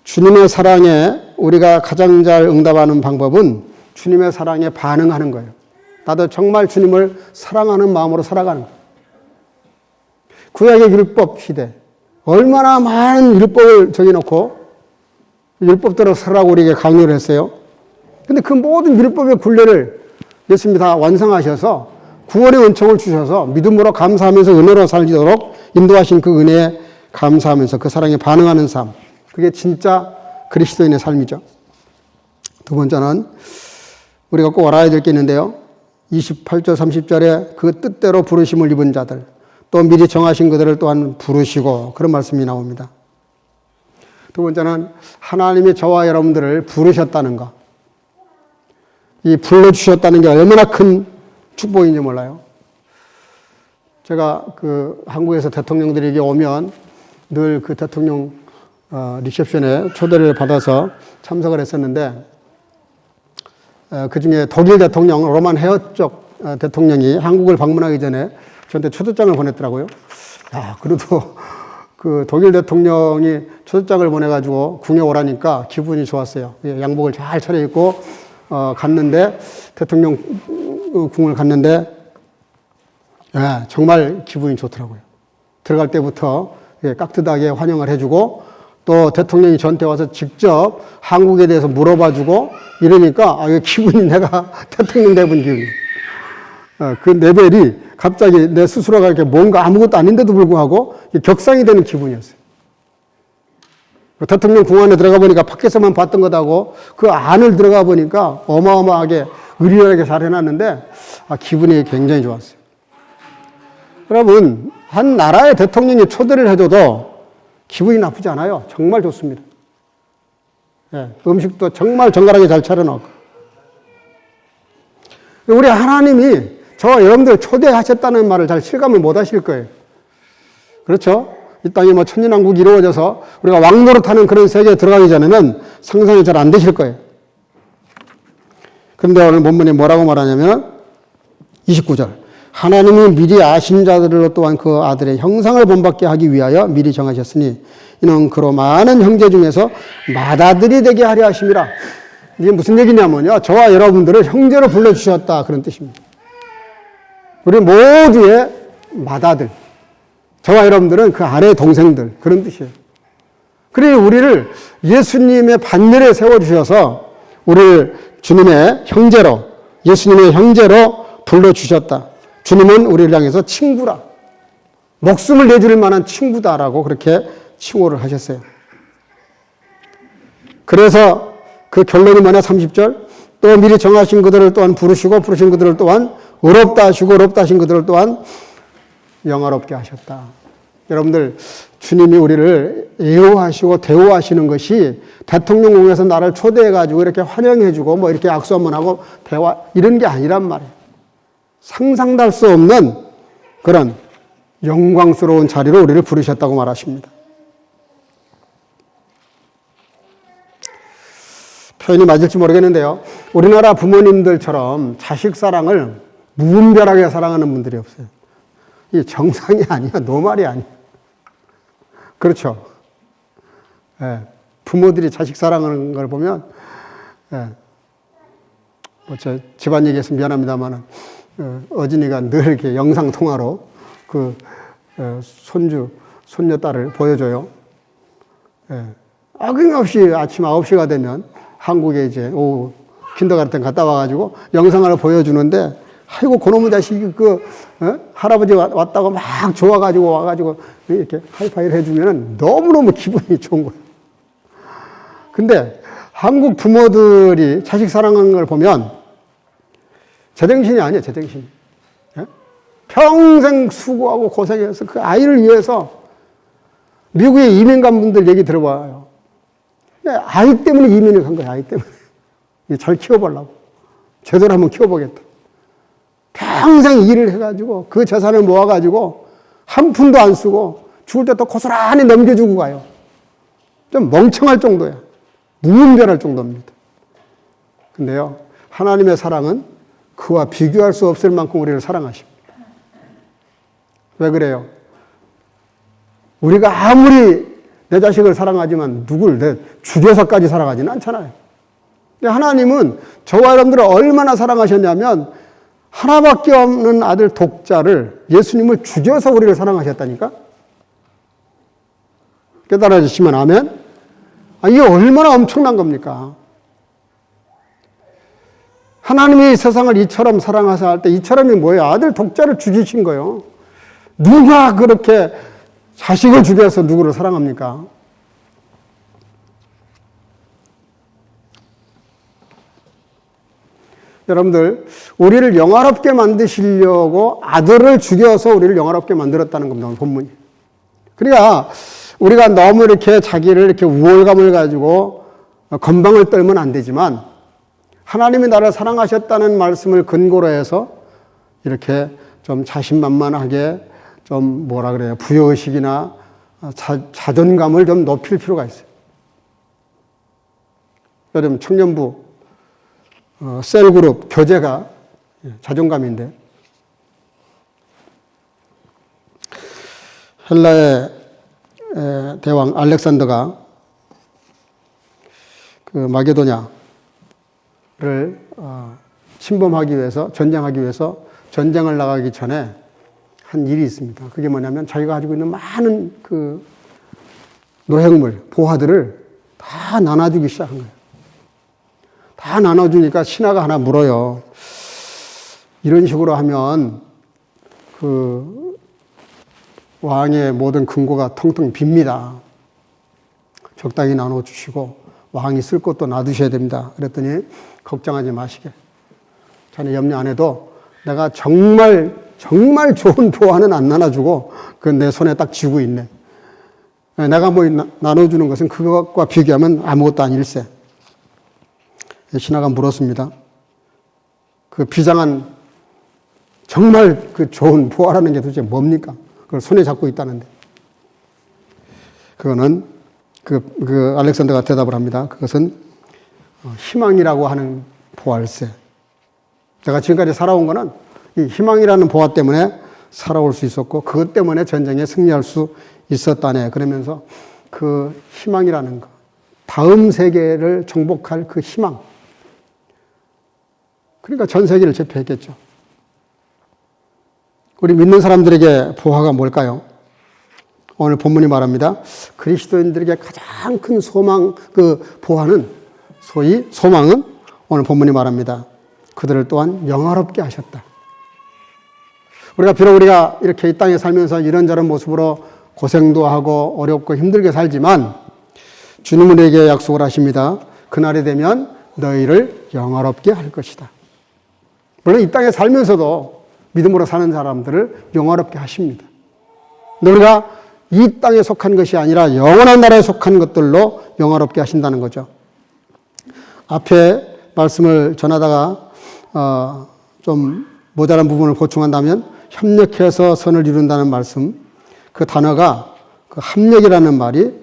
주님의 사랑에 우리가 가장 잘 응답하는 방법은 주님의 사랑에 반응하는 거예요. 나도 정말 주님을 사랑하는 마음으로 살아가는 거예요. 구약의 율법 시대, 얼마나 많은 율법을 정해놓고 율법대로 살라고 우리에게 강요를 했어요. 근데 그 모든 율법의 굴레를 예수님이 다 완성하셔서 구원의 은총을 주셔서 믿음으로 감사하면서 은혜로 살도록 인도하신 그 은혜에 감사하면서 그 사랑에 반응하는 삶. 그게 진짜 그리스도인의 삶이죠. 두 번째는 우리가 꼭 알아야 될 게 있는데요. 28절 30절에 그 뜻대로 부르심을 입은 자들 또 미리 정하신 그들을 또한 부르시고 그런 말씀이 나옵니다. 두 번째는 하나님이 저와 여러분들을 부르셨다는 것. 이 불러주셨다는 게 얼마나 큰 축복인지 몰라요. 제가 한국에서 대통령들에게 오면 늘 그 대통령 리셉션에 초대를 받아서 참석을 했었는데 그 중에 독일 대통령 로만 헤어쪽 대통령이 한국을 방문하기 전에 저한테 초대장을 보냈더라고요. 야, 그래도 그 독일 대통령이 초대장을 보내가지고 궁에 오라니까 기분이 좋았어요. 양복을 잘 차려입고 갔는데 대통령 궁을 갔는데 정말 기분이 좋더라고요. 들어갈 때부터 깍듯하게 환영을 해주고 또 대통령이 저한테 와서 직접 한국에 대해서 물어봐주고 이러니까 기분이 내가 대통령 돼본 기분이에요. 그 레벨이 갑자기 내 스스로가 이렇게 뭔가 아무것도 아닌데도 불구하고 격상이 되는 기분이었어요. 대통령 궁안에 들어가 보니까 밖에서만 봤던 것하고 그 안을 들어가 보니까 어마어마하게 의리하게 잘 해놨는데 기분이 굉장히 좋았어요. 여러분, 한 나라의 대통령이 초대를 해줘도 기분이 나쁘지 않아요. 정말 좋습니다. 예, 음식도 정말 정갈하게 잘 차려놓고. 우리 하나님이 저와 여러분들 초대하셨다는 말을 잘 실감을 못 하실 거예요. 그렇죠? 이 땅에 뭐 천년왕국이 이루어져서 우리가 왕노릇하는 그런 세계에 들어가기 전에는 상상이 잘 안 되실 거예요. 그런데 오늘 본문이 뭐라고 말하냐면 29절. 하나님이 미리 아신 자들로 또한 그 아들의 형상을 본받게 하기 위하여 미리 정하셨으니 이는 그로 많은 형제 중에서 맏아들이 되게 하려 하심이라. 이게 무슨 얘기냐면요. 저와 여러분들을 형제로 불러주셨다. 그런 뜻입니다. 우리 모두의 맏아들. 저와 여러분들은 그 아래의 동생들. 그런 뜻이에요. 그리고 우리를 예수님의 반열에 세워주셔서 우리를 주님의 형제로, 예수님의 형제로 불러주셨다. 주님은 우리를 향해서 친구라. 목숨을 내줄 만한 친구다라고 그렇게 칭호를 하셨어요. 그래서 그 결론이 뭐냐, 30절. 또 미리 정하신 그들을 또한 부르시고 부르신 그들을 또한 의롭다 하시고 의롭다 하신 그들을 또한 영화롭게 하셨다. 여러분들, 주님이 우리를 애호하시고 대우하시는 것이 대통령궁에서 나를 초대해가지고 이렇게 환영해주고 뭐 이렇게 악수 한번 하고 대화, 이런 게 아니란 말이에요. 상상도 할 수 없는 그런 영광스러운 자리로 우리를 부르셨다고 말하십니다. 표현이 맞을지 모르겠는데요. 우리나라 부모님들처럼 자식 사랑을 무분별하게 사랑하는 분들이 없어요. 이게 정상이 아니야. 노말이 아니야. 그렇죠. 예, 부모들이 자식 사랑하는 걸 보면, 예, 뭐 저 집안 얘기해서 미안합니다만, 어진이가 늘 이렇게 영상통화로 그 손주, 손녀딸을 보여줘요. 예, 아낌없이 아침 9시가 되면 한국에 이제 오후 킨더가르텐 갔다 와가지고 영상을 보여주는데, 아이고, 그놈의 자식이 할아버지 왔다고 막 좋아가지고 와가지고 이렇게 하이파이를 해주면 너무너무 기분이 좋은 거예요. 근데 한국 부모들이 자식 사랑하는 걸 보면 제정신이 아니에요, 제정신. 예? 평생 수고하고 고생해서 그 아이를 위해서 미국에 이민 간 분들 얘기 들어봐요. 아이 때문에 이민을 간 거예요, 아이 때문에. 잘 키워보려고. 제대로 한번 키워보겠다. 평생 일을 해가지고 그 재산을 모아가지고 한 푼도 안 쓰고 죽을 때 또 고스란히 넘겨주고 가요. 좀 멍청할 정도야. 무분별할 정도입니다. 근데요, 하나님의 사랑은 그와 비교할 수 없을 만큼 우리를 사랑하십니다. 왜 그래요? 우리가 아무리 내 자식을 사랑하지만 누굴 내 죽여서까지 사랑하지는 않잖아요. 근데 하나님은 저와 여러분들을 얼마나 사랑하셨냐면 하나밖에 없는 아들 독자를, 예수님을 죽여서 우리를 사랑하셨다니까? 깨달아지시면 아멘? 이게 얼마나 엄청난 겁니까? 하나님이 세상을 이처럼 사랑하사 할 때 이처럼이 뭐예요? 아들 독자를 죽이신 거예요. 누가 그렇게 자식을 죽여서 누구를 사랑합니까? 여러분들, 우리를 영화롭게 만드시려고 아들을 죽여서 우리를 영화롭게 만들었다는 겁니다, 오늘 본문이. 그러니까 우리가 너무 이렇게 자기를 이렇게 우월감을 가지고 건방을 떨면 안 되지만, 하나님이 나를 사랑하셨다는 말씀을 근거로 해서 이렇게 좀 자신만만하게 좀 뭐라 그래요, 부여의식이나 자존감을 좀 높일 필요가 있어요. 요즘 청년부 셀그룹 교제가 자존감인데, 헬라의 대왕 알렉산더가 그 마게도냐를 침범하기 위해서, 전쟁하기 위해서 전쟁을 나가기 전에 한 일이 있습니다. 그게 뭐냐면 자기가 가지고 있는 많은 그 노획물, 보화들을 다 나눠주기 시작한 거예요. 다 나눠주니까 신하가 하나 물어요. 이런 식으로 하면 그 왕의 모든 근고가 텅텅 빕니다. 적당히 나눠주시고 왕이 쓸 것도 놔두셔야 됩니다. 그랬더니 걱정하지 마시게. 자네 염려 안 해도 내가 정말 좋은 보화는 안 나눠주고 그건 내 손에 딱 쥐고 있네. 내가 뭐 나눠주는 것은 그것과 비교하면 아무것도 아닐세. 신하가 물었습니다. 그 비장한 정말 그 좋은 보화라는 게 도대체 뭡니까? 그걸 손에 잡고 있다는데. 그거는 그 알렉산더가 대답을 합니다. 그것은 희망이라고 하는 보화일세. 내가 지금까지 살아온 거는 이 희망이라는 보화 때문에 살아올 수 있었고 그것 때문에 전쟁에 승리할 수 있었다네. 그러면서 그 희망이라는 거, 다음 세계를 정복할 그 희망. 그러니까 전 세계를 제패했겠죠. 우리 믿는 사람들에게 보화가 뭘까요? 오늘 본문이 말합니다. 그리스도인들에게 가장 큰 소망, 그 보화는 소위 소망은 오늘 본문이 말합니다. 그들을 또한 영화롭게 하셨다. 비록 우리가 이렇게 이 땅에 살면서 이런저런 모습으로 고생도 하고 어렵고 힘들게 살지만 주님은 우리에게 약속을 하십니다. 그날이 되면 너희를 영화롭게 할 것이다. 물론 이 땅에 살면서도 믿음으로 사는 사람들을 영화롭게 하십니다. 근데 우리가 이 땅에 속한 것이 아니라 영원한 나라에 속한 것들로 영화롭게 하신다는 거죠. 앞에 말씀을 전하다가 좀 모자란 부분을 보충한다면 협력해서 선을 이룬다는 말씀, 그 단어가 그 합력이라는 말이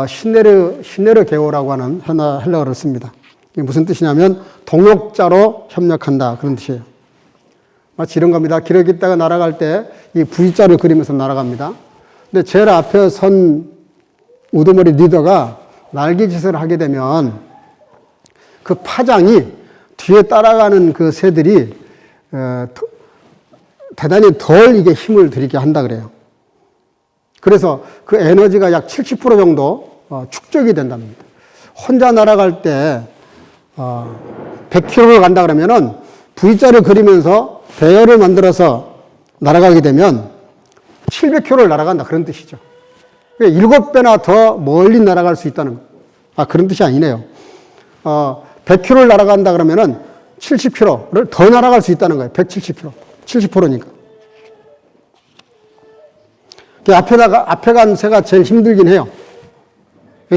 시네르 게오라고 하는 헬라어를 씁니다. 이게 무슨 뜻이냐면 동역자로 협력한다 그런 뜻이에요. 마치 이런 겁니다. 기러기 떼가 날아갈 때 이 V자를 그리면서 날아갑니다. 근데 제일 앞에 선 우두머리 리더가 날개짓을 하게 되면 그 파장이 뒤에 따라가는 그 새들이 대단히 덜 이게 힘을 들이게 한다 그래요. 그래서 그 에너지가 약 70% 정도 축적이 된답니다. 혼자 날아갈 때 100km를 간다 그러면은 V자를 그리면서 배열을 만들어서 날아가게 되면 700km를 날아간다 그런 뜻이죠. 7배나 더 멀리 날아갈 수 있다는 거. 그런 뜻이 아니네요. 100km를 날아간다 그러면은 70km를 더 날아갈 수 있다는 거예요. 170km. 70%니까. 앞에 간 새가 제일 힘들긴 해요.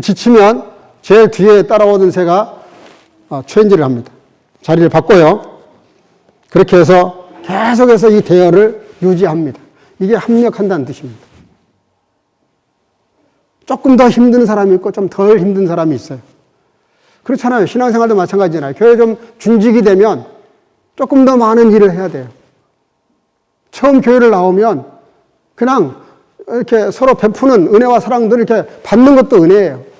지치면 제일 뒤에 따라오던 새가 체인지를 합니다. 자리를 바꿔요. 그렇게 해서 계속해서 이 대열을 유지합니다. 이게 합력한다는 뜻입니다. 조금 더 힘든 사람이 있고 좀 덜 힘든 사람이 있어요. 그렇잖아요. 신앙생활도 마찬가지잖아요. 교회 좀 중직이 되면 조금 더 많은 일을 해야 돼요. 처음 교회를 나오면 그냥 이렇게 서로 베푸는 은혜와 사랑들을 이렇게 받는 것도 은혜예요.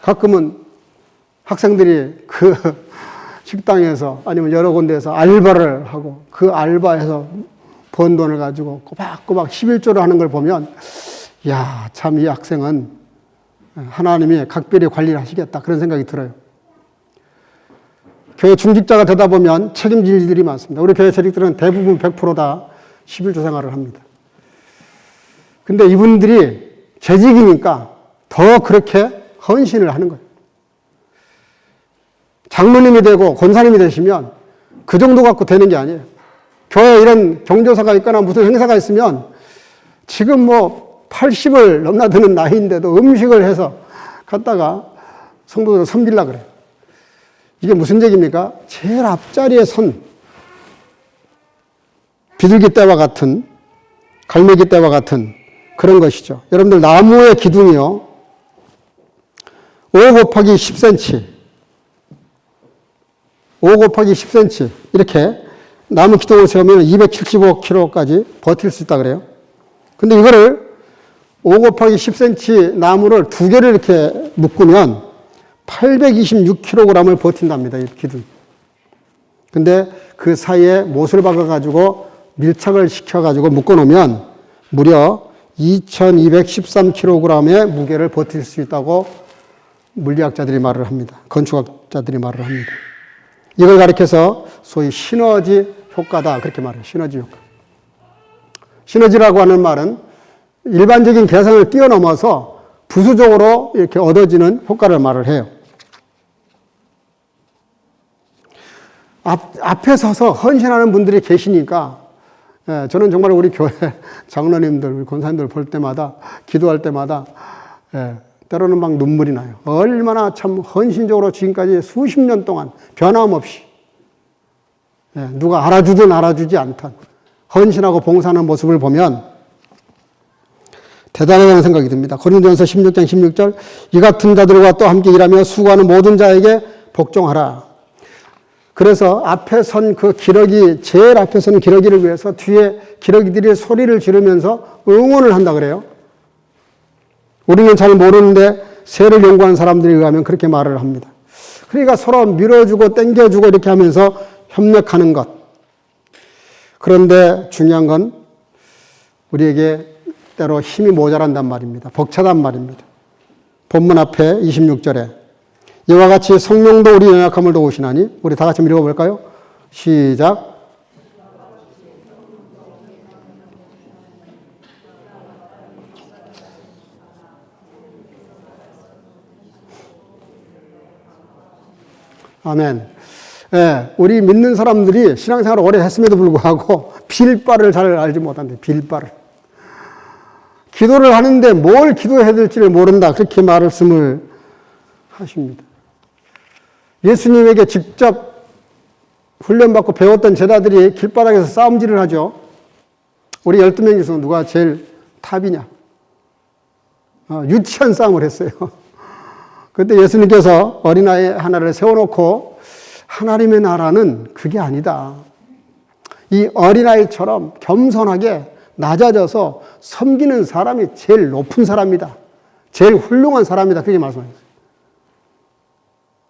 가끔은 학생들이 그 식당에서 아니면 여러 군데에서 알바를 하고 그 알바에서 번 돈을 가지고 꼬박꼬박 11조를 하는 걸 보면 야, 참 이 학생은 하나님이 각별히 관리를 하시겠다 그런 생각이 들어요. 교회 중직자가 되다 보면 책임질 일들이 많습니다. 우리 교회 재직들은 대부분 100%다 11조 생활을 합니다. 근데 이분들이 재직이니까 더 그렇게 헌신을 하는 거예요. 장로님이 되고 권사님이 되시면 그 정도 갖고 되는 게 아니에요. 교회에 이런 경조사가 있거나 무슨 행사가 있으면 지금 뭐 80을 넘나드는 나이인데도 음식을 해서 갖다가 성도들을 섬기려고 그래요. 이게 무슨 얘기입니까? 제일 앞자리에 선 비둘기 떼와 같은 갈매기 떼와 같은 그런 것이죠. 여러분들 나무의 기둥이요. 5 곱하기 10cm 5 곱하기 10cm 이렇게 나무 기둥을 세우면 275kg까지 버틸 수 있다 그래요. 근데 이거를 5 곱하기 10cm 나무를 두 개를 이렇게 묶으면 826kg을 버틴답니다. 이 기둥. 근데 그 사이에 못을 박아가지고 밀착을 시켜가지고 묶어놓으면 무려 2213kg의 무게를 버틸 수 있다고 물리학자들이 말을 합니다. 건축학자들이 말을 합니다. 이걸 가리켜서 소위 시너지 효과다 그렇게 말해요. 시너지 효과. 시너지라고 하는 말은 일반적인 계산을 뛰어넘어서 부수적으로 이렇게 얻어지는 효과를 말을 해요. 앞에 서서 헌신하는 분들이 계시니까 저는 정말 우리 교회 장로님들, 우리 권사님들 볼 때마다 기도할 때마다 때로는 막 눈물이 나요. 얼마나 참 헌신적으로 지금까지 수십 년 동안 변함없이 누가 알아주든 알아주지 않든 헌신하고 봉사하는 모습을 보면 대단하다는 생각이 듭니다. 고린도전서 16장 16절 이 같은 자들과 또 함께 일하며 수고하는 모든 자에게 복종하라. 그래서 앞에 선 그 기러기, 제일 앞에 선 기러기를 위해서 뒤에 기러기들이 소리를 지르면서 응원을 한다 그래요. 우리는 잘 모르는데 세를 연구한 사람들에 의하면 그렇게 말을 합니다. 그러니까 서로 밀어주고 당겨주고 이렇게 하면서 협력하는 것. 그런데 중요한 건 우리에게 때로 힘이 모자란단 말입니다. 벅차단 말입니다. 본문 앞에 26절에 이와 같이 성령도 우리 연약함을 도우시나니 우리 다 같이 한번 읽어볼까요? 시작. 아멘. 우리 믿는 사람들이 신앙생활을 오래 했음에도 불구하고 빌바를 잘 알지 못한대. 빌바를. 기도를 하는데 뭘 기도해야 될지를 모른다. 그렇게 말씀을 하십니다. 예수님에게 직접 훈련받고 배웠던 제자들이 길바닥에서 싸움질을 하죠. 우리 12명 중에서 누가 제일 탑이냐. 유치한 싸움을 했어요. 그때 예수님께서 어린아이 하나를 세워놓고 하나님의 나라는 그게 아니다. 이 어린아이처럼 겸손하게 낮아져서 섬기는 사람이 제일 높은 사람이다. 제일 훌륭한 사람이다. 그렇게 말씀하셨어요.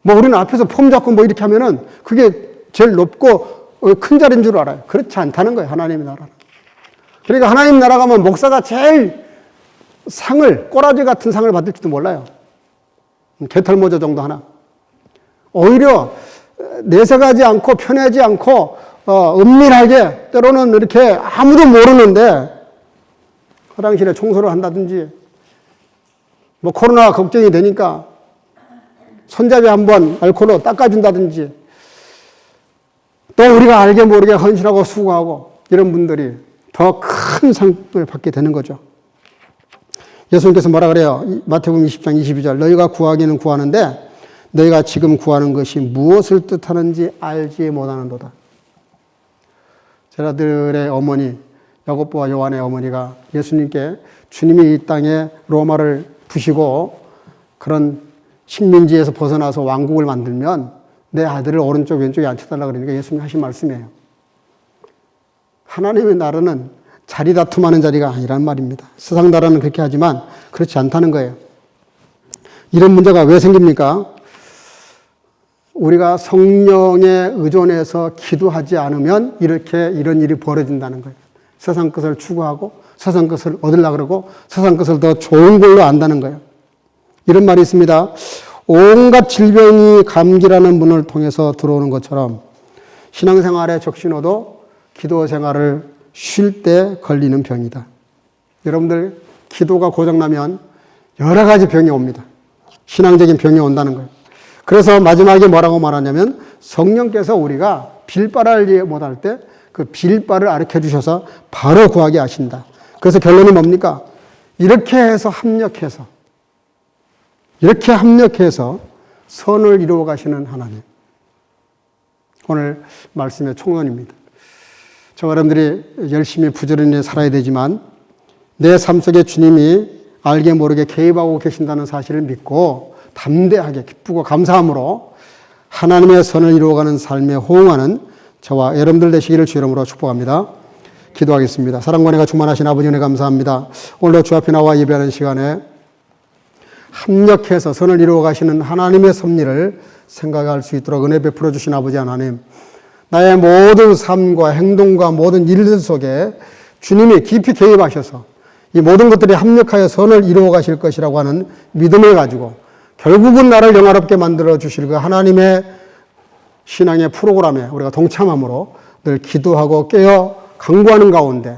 뭐 우리는 앞에서 폼 잡고 뭐 이렇게 하면은 그게 제일 높고 큰 자리인 줄 알아요. 그렇지 않다는 거예요. 하나님의 나라는. 그러니까 하나님 나라 가면 목사가 제일 상을, 꼬라지 같은 상을 받을지도 몰라요. 개털모자 정도 하나. 오히려 내색하지 않고 편하지 않고 은밀하게 때로는 이렇게 아무도 모르는데 화장실에 청소를 한다든지 뭐 코로나 걱정이 되니까 손잡이 한번 알코올로 닦아준다든지 또 우리가 알게 모르게 헌신하고 수고하고 이런 분들이 더 큰 상을 받게 되는 거죠. 예수님께서 뭐라 그래요? 마태복음 20장 22절 너희가 구하기는 구하는데 너희가 지금 구하는 것이 무엇을 뜻하는지 알지 못하는도다. 제자들의 어머니 야고보와 요한의 어머니가 예수님께 주님이 이 땅에 로마를 부시고 그런 식민지에서 벗어나서 왕국을 만들면 내 아들을 오른쪽 왼쪽에 앉혀달라 그러니까 예수님이 하신 말씀이에요. 하나님의 나라는 자리 다툼하는 자리가 아니란 말입니다. 세상 나라는 그렇게 하지만 그렇지 않다는 거예요. 이런 문제가 왜 생깁니까? 우리가 성령에 의존해서 기도하지 않으면 이런 일이 벌어진다는 거예요. 세상 것을 추구하고 세상 것을 얻으려고 그러고 세상 것을 더 좋은 걸로 안다는 거예요. 이런 말이 있습니다. 온갖 질병이 감기라는 문을 통해서 들어오는 것처럼 신앙생활의 적신호도 기도 생활을 쉴 때 걸리는 병이다. 여러분들 기도가 고장나면 여러 가지 병이 옵니다. 신앙적인 병이 온다는 거예요. 그래서 마지막에 뭐라고 말하냐면 성령께서 우리가 빌바를 못할 때 그 빌바를 가르쳐 주셔서 바로 구하게 하신다. 그래서 결론이 뭡니까? 이렇게 해서 합력해서 선을 이루어 가시는 하나님. 오늘 말씀의 총론입니다. 저 여러분들이 열심히 부지런히 살아야 되지만 내 삶 속에 주님이 알게 모르게 개입하고 계신다는 사실을 믿고 담대하게 기쁘고 감사함으로 하나님의 선을 이루어가는 삶에 호응하는 저와 여러분들 되시기를 주 이름으로 축복합니다. 기도하겠습니다. 사랑과 은혜가 충만하신 아버지 은혜 감사합니다. 오늘도 주 앞에 나와 예배하는 시간에 합력해서 선을 이루어 가시는 하나님의 섭리를 생각할 수 있도록 은혜 베풀어 주신 아버지 하나님, 나의 모든 삶과 행동과 모든 일들 속에 주님이 깊이 개입하셔서 이 모든 것들이 합력하여 선을 이루어 가실 것이라고 하는 믿음을 가지고 결국은 나를 영화롭게 만들어 주실 그 하나님의 신앙의 프로그램에 우리가 동참함으로 늘 기도하고 깨어 강구하는 가운데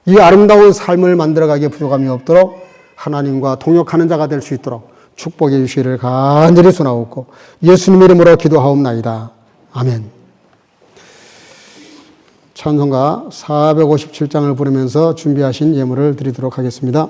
이 아름다운 삶을 만들어가기에 부족함이 없도록 하나님과 동역하는 자가 될 수 있도록 축복해 주시기를 간절히 소나옵고 예수님 이름으로 기도하옵나이다. 아멘. 찬송가 457장을 부르면서 준비하신 예물을 드리도록 하겠습니다.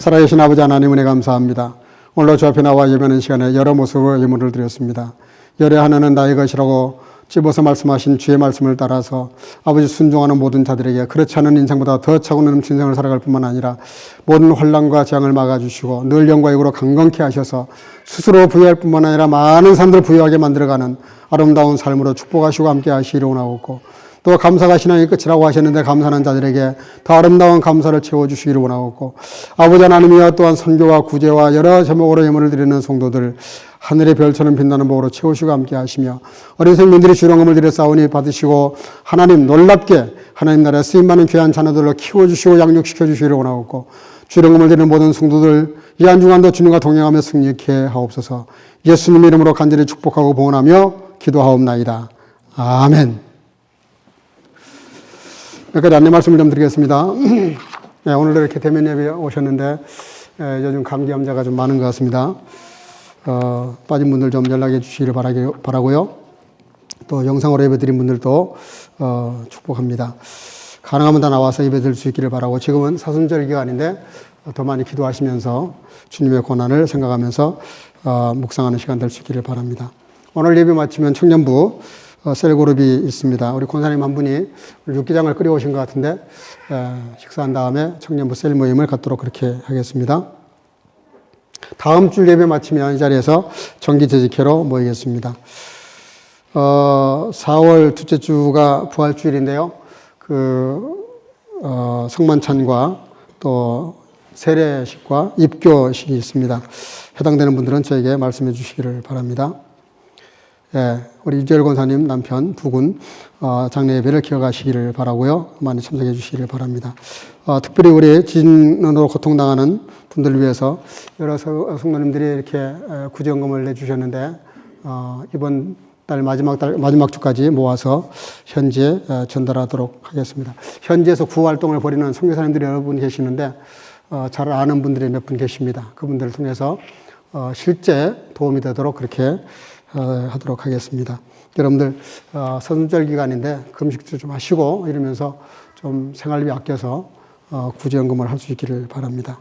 살아계신 아버지 하나님 은혜 감사합니다. 오늘도 주 앞에 나와 예배하는 시간에 여러 모습의 예물을 드렸습니다. 열의 하나는 나의 것이라고 집어서 말씀하신 주의 말씀을 따라서 아버지 순종하는 모든 자들에게 그렇지 않은 인생보다 더 차고 넘친 인생을 살아갈 뿐만 아니라 모든 혼란과 재앙을 막아주시고 늘 영과 육으로 강건케 하셔서 스스로 부유할 뿐만 아니라 많은 사람들을 부유하게 만들어가는 아름다운 삶으로 축복하시고 함께 하시기를 원하옵고 또 감사가 신앙의 끝이라고 하셨는데 감사하는 자들에게 더 아름다운 감사를 채워주시기를 원하옵고 아버지 하나님이여 또한 선교와 구제와 여러 제목으로 예물을 드리는 성도들 하늘의 별처럼 빛나는 복으로 채우시고 함께 하시며 어린 생명들이 주령금을 드려 싸우니 받으시고 하나님 놀랍게 하나님 나라에 쓰임받는 귀한 자녀들로 키워주시고 양육시켜 주시기를 원하옵고 주령금을 드리는 모든 성도들 이 한주간도 주님과 동행하며 승리케 하옵소서. 예수님 이름으로 간절히 축복하고 봉헌하며 기도하옵나이다. 아멘. 몇 가지 안내 말씀을 좀 드리겠습니다. 네, 오늘도 이렇게 대면 예배 오셨는데 요즘 감기 환자가 좀 많은 것 같습니다. 빠진 분들 좀 연락해 주시기를 바라고요. 또 영상으로 예배 드린 분들도 축복합니다. 가능하면 다 나와서 예배 드릴 수 있기를 바라고 지금은 사순절 기간인데 더 많이 기도하시면서 주님의 고난을 생각하면서 묵상하는 시간 될 수 있기를 바랍니다. 오늘 예배 마치면 청년부 셀그룹이 있습니다. 우리 권사님 한 분이 육개장을 끓여오신 것 같은데 식사한 다음에 청년부 셀 모임을 갖도록 그렇게 하겠습니다. 다음 주 예배 마치면 이 자리에서 정기재직회로 모이겠습니다. 4월 둘째 주가 부활주일인데요. 성만찬과 또 세례식과 입교식이 있습니다. 해당되는 분들은 저에게 말씀해 주시기를 바랍니다. 예, 우리 유재열 권사님 남편 두 분 장례 예배를 기억하시기를 바라고요. 많이 참석해 주시기를 바랍니다. 특별히 우리 지진으로 고통당하는 분들을 위해서 여러 성도님들이 이렇게 구제연금을 내주셨는데 이번 달 마지막 주까지 모아서 현지에 전달하도록 하겠습니다. 현지에서 구호활동을 벌이는 선교사님들이 여러 분 계시는데 잘 아는 분들이 몇 분 계십니다. 그분들을 통해서 실제 도움이 되도록 그렇게 하도록 하겠습니다. 여러분들 선절 기간인데 금식도 좀 하시고 이러면서 좀 생활비 아껴서 구제연금을 할 수 있기를 바랍니다.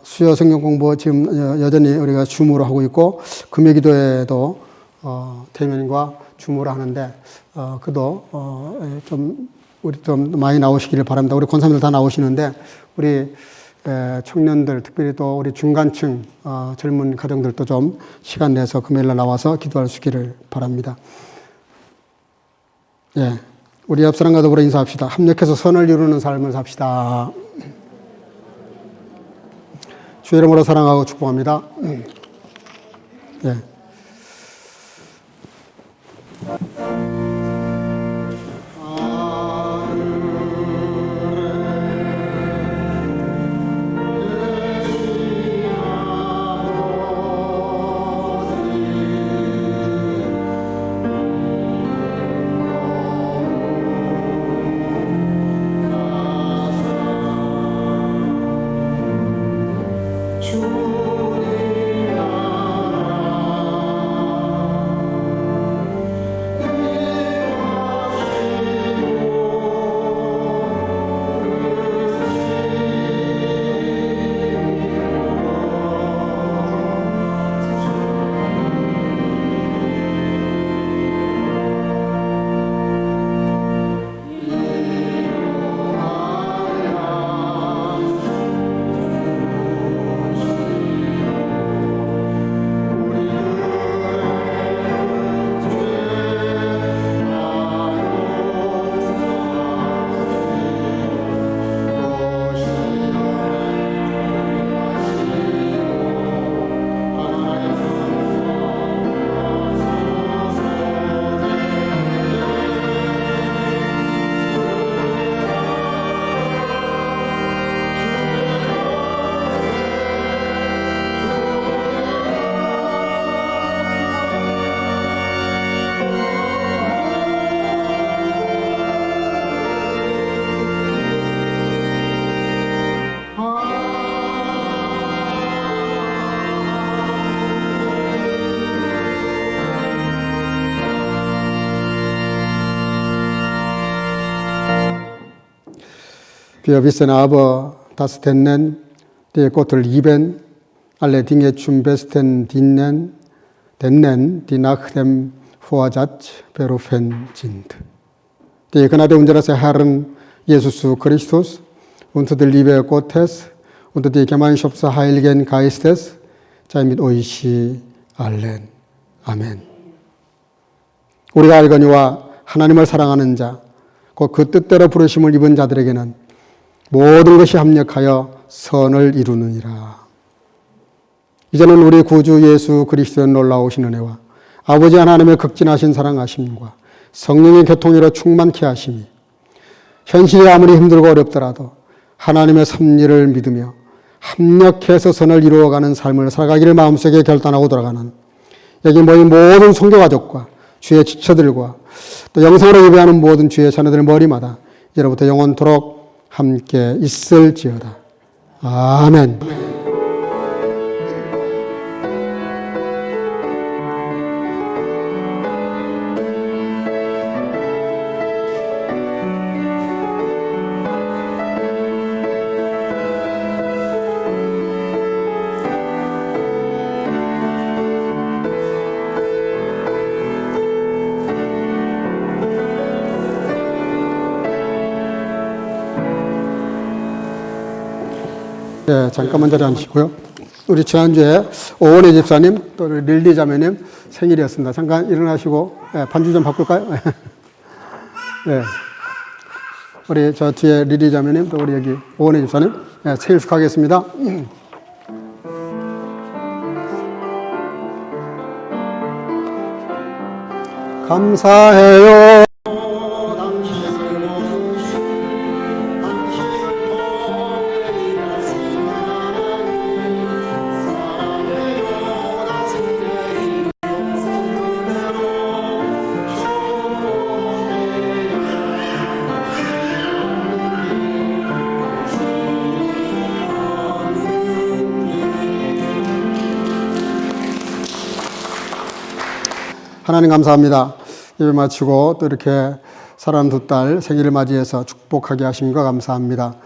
수요 성경 공부 지금 여전히 우리가 줌으로 하고 있고 금요기도에도 대면과 줌으로 하는데 그도 우리 좀 많이 나오시기를 바랍니다. 우리 권사님들 다 나오시는데 우리 청년들 특별히 또 우리 중간층 젊은 가정들도 좀 시간 내서 금요일날 나와서 기도할 수 있기를 바랍니다. 예, 우리 옆 사람과 더불어 인사합시다. 합력해서 선을 이루는 삶을 삽시다. 주 이름으로 사랑하고 축복합니다. 예. 비어비스나 아버 다스텐넨 디 꽃을 이벤 알레 딩에 춤베스텐 딘넨 덴넨 디나흐뎀 후아자츠 베로펜 진드 디 그나데 운자라세 하른 예수스 그리스토스 운트들 리베 꽃테스 운트디 게만숍사 하일겐 가이스테스 자이밋 오이시 알렌 아멘. 우리가 알거니와 하나님을 사랑하는 자 곧 그 뜻대로 부르심을 입은 자들에게는 모든 것이 합력하여 선을 이루느니라. 이제는 우리 구주 예수 그리스도의 놀라우신 은혜와 아버지 하나님의 극진하신 사랑하심과 성령의 교통으로 충만케 하심이 현실이 아무리 힘들고 어렵더라도 하나님의 섭리를 믿으며 합력해서 선을 이루어가는 삶을 살아가기를 마음속에 결단하고 돌아가는 여기 모인 모든 성교가족과 주의 지처들과 또 영상으로 예배하는 모든 주의 자녀들 머리마다 이제로부터 영원토록 함께 있을지어다. 아멘. 네, 잠깐만 자리 앉으시고요. 우리 지난주에 오원혜 집사님 또 릴리 자매님 생일이었습니다. 잠깐 일어나시고 반주 좀 바꿀까요? 네. 우리 저 뒤에 릴리 자매님 또 우리 여기 오원혜 집사님 생일 축하하겠습니다. 감사해요. 하나님 감사합니다. 예배 마치고 또 이렇게 사랑하는 두 딸 생일을 맞이해서 축복하게 하신 거 감사합니다.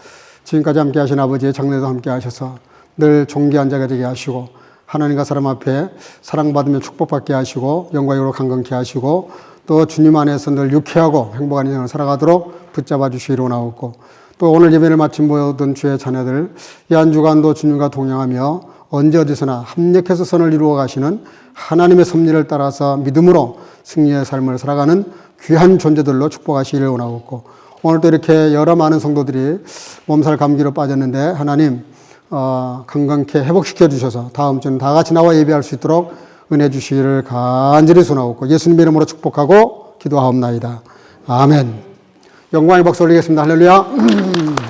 지금까지 함께 하신 아버지의 장례도 함께 하셔서 늘 존귀한 자가 되게 하시고 하나님과 사람 앞에 사랑받으며 축복받게 하시고 영광으로 강건케 하시고 또 주님 안에서 늘 유쾌하고 행복한 인생을 살아가도록 붙잡아 주시기로 나옵고 또 오늘 예배를 마친 모든 주의 자녀들 이 한 주간도 주님과 동행하며 언제 어디서나 합력해서 선을 이루어 가시는 하나님의 섭리를 따라서 믿음으로 승리의 삶을 살아가는 귀한 존재들로 축복하시기를 원하옵고 오늘도 이렇게 여러 많은 성도들이 몸살 감기로 빠졌는데 하나님 건강케 회복시켜 주셔서 다음 주는 다 같이 나와 예배할 수 있도록 은혜 주시기를 간절히 소원하옵고 예수님의 이름으로 축복하고 기도하옵나이다. 아멘. 영광의 박수 올리겠습니다. 할렐루야.